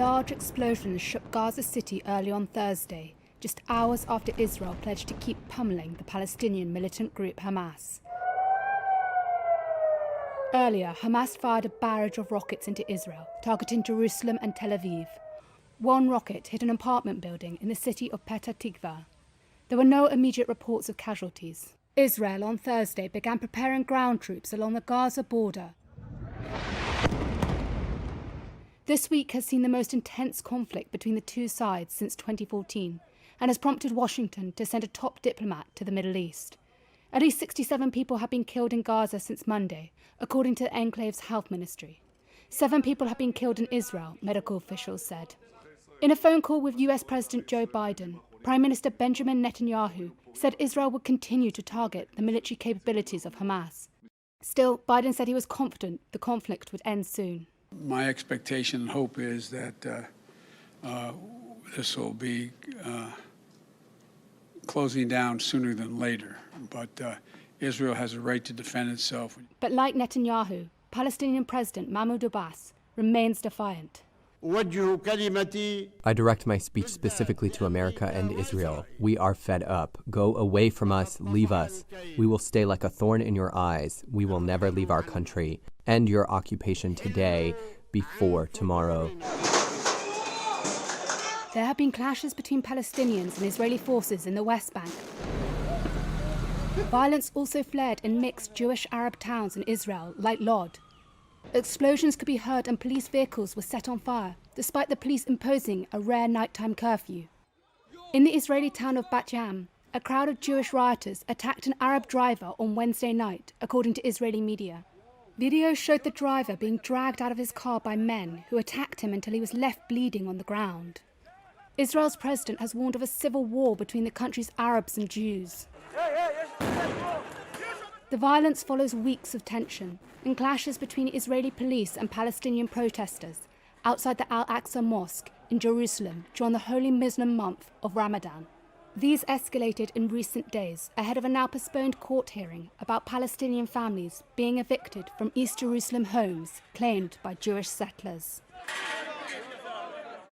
large explosions shook Gaza City early on Thursday, just hours after Israel pledged to keep pummeling the Palestinian militant group Hamas. Earlier, Hamas fired a barrage of rockets into Israel, targeting Jerusalem and Tel Aviv. One rocket hit an apartment building in the city of Petah Tikva. There were no immediate reports of casualties. Israel on Thursday began preparing ground troops along the Gaza border. This week has seen the most intense conflict between the two sides since 2014 and has prompted Washington to send a top diplomat to the Middle East. At least 67 people have been killed in Gaza since Monday, according to the enclave's health ministry. 7 people have been killed in Israel, medical officials said. In a phone call with US President Joe Biden, Prime Minister Benjamin Netanyahu said Israel would continue to target the military capabilities of Hamas. Still, Biden said he was confident the conflict would end soon. My expectation and hope is that this will be closing down sooner than later. But Israel has a right to defend itself. But like Netanyahu, Palestinian President Mahmoud Abbas remains defiant. I direct my speech specifically to America and Israel. We are fed up. Go away from us. Leave us. We will stay like a thorn in your eyes. We will never leave our country. End your occupation today, before tomorrow. There have been clashes between Palestinians and Israeli forces in the West Bank. Violence also flared in mixed Jewish-Arab towns in Israel, like Lod. Explosions could be heard and police vehicles were set on fire, despite the police imposing a rare nighttime curfew. In the Israeli town of Bat Yam, a crowd of Jewish rioters attacked an Arab driver on Wednesday night, according to Israeli media. Video showed the driver being dragged out of his car by men who attacked him until he was left bleeding on the ground. Israel's president has warned of a civil war between the country's Arabs and Jews. The violence follows weeks of tension and clashes between Israeli police and Palestinian protesters outside the Al-Aqsa Mosque in Jerusalem during the holy Muslim month of Ramadan. These escalated in recent days ahead of a now postponed court hearing about Palestinian families being evicted from East Jerusalem homes claimed by Jewish settlers.